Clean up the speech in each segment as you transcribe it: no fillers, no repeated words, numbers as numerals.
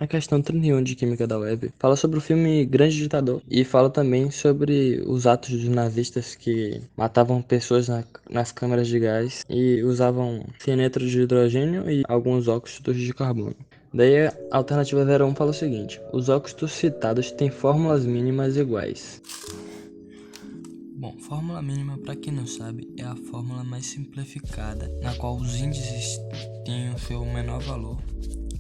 A questão 31 de Química da Web fala sobre o filme Grande Ditador e fala também sobre os atos dos nazistas que matavam pessoas nas câmaras de gás e usavam cianeto de hidrogênio e alguns óxidos de carbono. Daí a alternativa 01 fala o seguinte: os óxidos citados têm fórmulas mínimas iguais. Bom, fórmula mínima, para quem não sabe, é a fórmula mais simplificada, na qual os índices têm o seu menor valor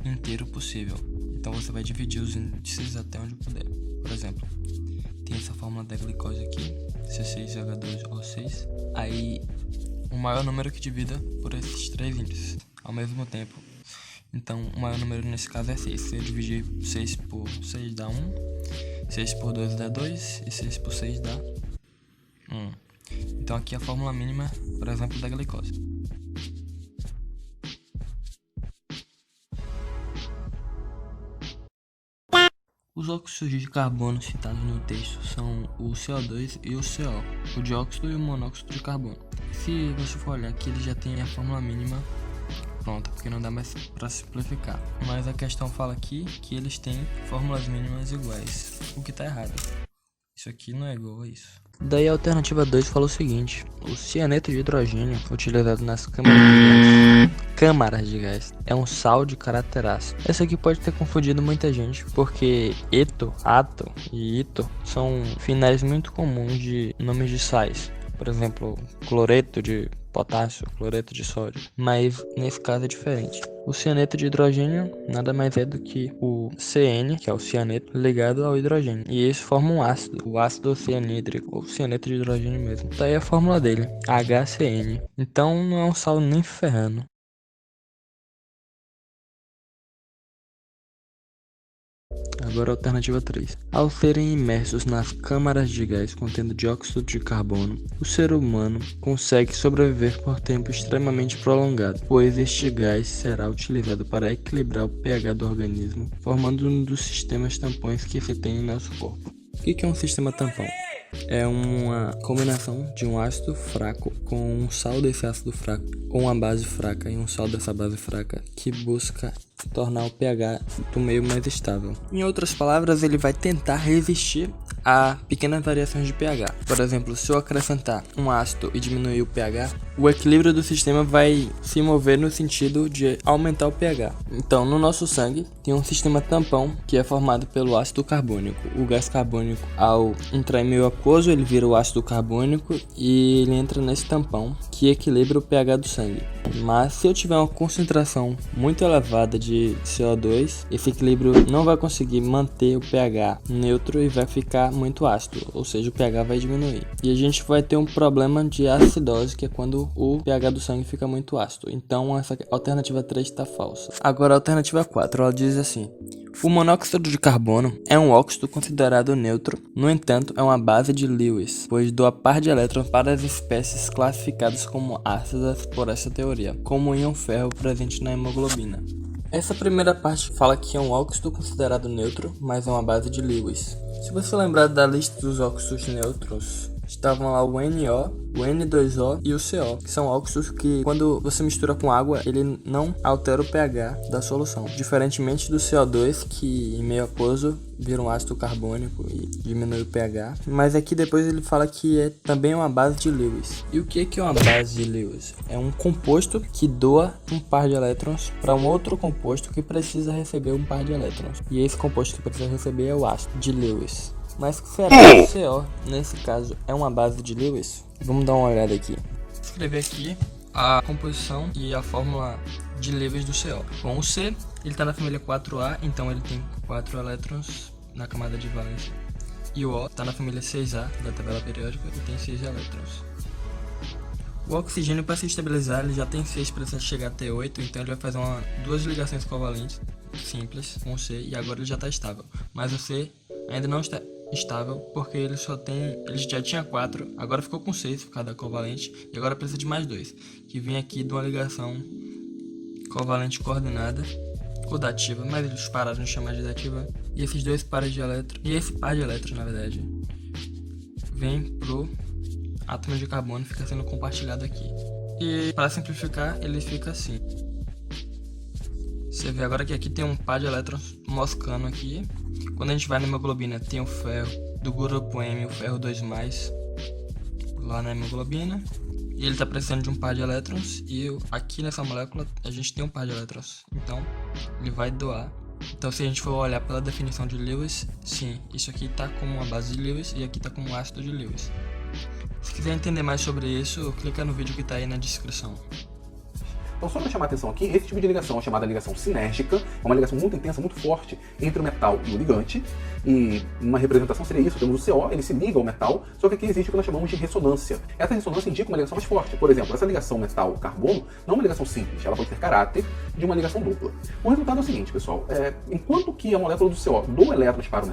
inteiro possível. Então você vai dividir os índices até onde puder. Por exemplo, tem essa fórmula da glicose aqui, C6H2O6. Aí o maior número que divida por esses três índices ao mesmo tempo. Então o maior número nesse caso é 6. Se eu dividir 6 por 6 dá 1, 6 por 2 dá 2 e 6 por 6 dá 1. Então aqui é a fórmula mínima, por exemplo, da glicose. Os óxidos de carbono citados no texto são o CO2 e o CO, o dióxido e o monóxido de carbono. Se você for olhar aqui, ele já tem a fórmula mínima pronta, porque não dá mais para simplificar. Mas a questão fala aqui que eles têm fórmulas mínimas iguais, o que está errado. Isso aqui não é igual a isso. Daí a alternativa 2 fala o seguinte: o cianeto de hidrogênio utilizado nas câmaras de gás é um sal de caráter ácido. Essa aqui pode ter confundido muita gente, porque eto, ato e ito são finais muito comuns de nomes de sais. Por exemplo, cloreto de potássio, cloreto de sódio. Mas nesse caso é diferente. O cianeto de hidrogênio nada mais é do que o CN, que é o cianeto, ligado ao hidrogênio. E eles formam um ácido, o ácido cianídrico, ou cianeto de hidrogênio mesmo. Daí a fórmula dele, HCN. Então não é um sal nem ferrando. Agora a alternativa 3. Ao serem imersos nas câmaras de gás contendo dióxido de carbono, o ser humano consegue sobreviver por tempo extremamente prolongado, pois este gás será utilizado para equilibrar o pH do organismo, formando um dos sistemas tampões que se tem em nosso corpo. O que é um sistema tampão? É uma combinação de um ácido fraco com um sal desse ácido fraco, ou uma base fraca e um sal dessa base fraca, que busca tornar o pH do meio mais estável. Em outras palavras, ele vai tentar resistir a pequenas variações de pH. Por exemplo, se eu acrescentar um ácido e diminuir o pH, o equilíbrio do sistema vai se mover no sentido de aumentar o pH. Então, no nosso sangue, tem um sistema tampão que é formado pelo ácido carbônico. O gás carbônico, ao entrar em meio aquoso, ele vira o ácido carbônico e ele entra nesse tampão que equilibra o pH do sangue. Mas se eu tiver uma concentração muito elevada de CO2, esse equilíbrio não vai conseguir manter o pH neutro e vai ficar muito ácido, ou seja, o pH vai diminuir. E a gente vai ter um problema de acidose, que é quando o pH do sangue fica muito ácido. Então essa alternativa 3 está falsa. Agora a alternativa 4, ela diz assim: o monóxido de carbono é um óxido considerado neutro, no entanto é uma base de Lewis, pois doa par de elétrons para as espécies classificadas como ácidas por essa teoria, como o íon ferro presente na hemoglobina. Essa primeira parte fala que é um óxido considerado neutro, mas é uma base de Lewis. Se você lembrar da lista dos óxidos neutros, estavam lá o NO, o N2O e o CO, que são óxidos que, quando você mistura com água, ele não altera o pH da solução, diferentemente do CO2, que em meio aquoso vira um ácido carbônico e diminui o pH. Mas aqui depois ele fala que é também uma base de Lewis. E o que é uma base de Lewis? É um composto que doa um par de elétrons para um outro composto que precisa receber um par de elétrons. E esse composto que precisa receber é o ácido de Lewis. Mas será que o CO, nesse caso, é uma base de Lewis? Vamos dar uma olhada aqui. Vou escrever aqui a composição e a fórmula de Lewis do CO. Bom, o C, ele está na família 4A, então ele tem 4 elétrons na camada de valência. E o O está na família 6A da tabela periódica e tem 6 elétrons. O oxigênio, para se estabilizar, ele já tem 6, precisa chegar até 8, então ele vai fazer duas ligações covalentes simples com o C e agora ele já está estável. Mas o C ainda não está estável porque ele já tinha 4, agora ficou com 6 por cada covalente e agora precisa de mais 2, que vem aqui de uma ligação covalente coordenada ou dativa, mas eles pararam de chamar de dativa, e esses dois pares de elétrons, e esse par de elétrons na verdade, vem pro átomo de carbono, fica sendo compartilhado aqui. E para simplificar, ele fica assim. Você vê agora que aqui tem um par de elétrons moscando aqui. Quando a gente vai na hemoglobina, tem o ferro do grupo M, o ferro 2+, lá na hemoglobina. E ele está precisando de um par de elétrons. E aqui nessa molécula a gente tem um par de elétrons. Então ele vai doar. Então se a gente for olhar pela definição de Lewis, sim, isso aqui está como uma base de Lewis e aqui está como um ácido de Lewis. Se quiser entender mais sobre isso, clica no vídeo que está aí na descrição. Então, só para chamar a atenção aqui, esse tipo de ligação é chamada ligação sinérgica, é uma ligação muito intensa, muito forte entre o metal e o ligante, e uma representação seria isso, temos o CO, ele se liga ao metal, só que aqui existe o que nós chamamos de ressonância. Essa ressonância indica uma ligação mais forte. Por exemplo, essa ligação metal-carbono não é uma ligação simples, ela pode ter caráter de uma ligação dupla. O resultado é o seguinte, pessoal, enquanto que a molécula do CO doa elétrons para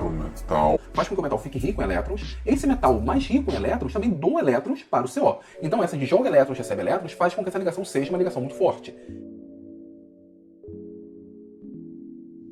o metal, faz com que o metal fique rico em elétrons, esse metal mais rico em elétrons também doa elétrons para o CO. Então essa de joga elétrons, recebe elétrons, faz com que essa ligação seja uma ligação muito forte.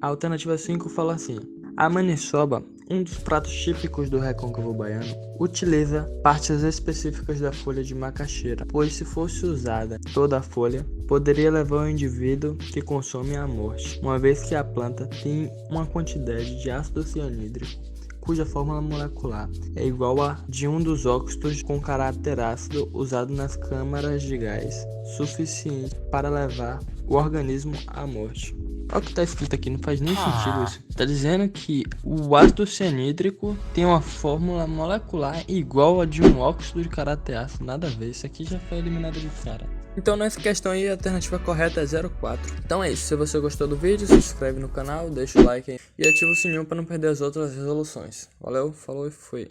A alternativa 5 fala assim: a maniçoba, um dos pratos típicos do recôncavo baiano, utiliza partes específicas da folha de macaxeira, pois se fosse usada toda a folha, poderia levar o indivíduo que consome à morte, uma vez que a planta tem uma quantidade de ácido cianídrico, cuja fórmula molecular é igual a de um dos óxidos com caráter ácido usado nas câmaras de gás, suficiente para levar o organismo à morte. Olha o que está escrito aqui, não faz nem sentido isso. Está dizendo que o ácido cianídrico tem uma fórmula molecular igual a de um óxido de caráter ácido. Nada a ver, isso aqui já foi eliminado de cara. Então nessa questão aí a alternativa correta é 04. Então é isso, se você gostou do vídeo, se inscreve no canal, deixa o like aí e ativa o sininho para não perder as outras resoluções. Valeu, falou e fui.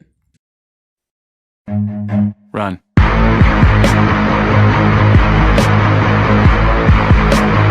Run.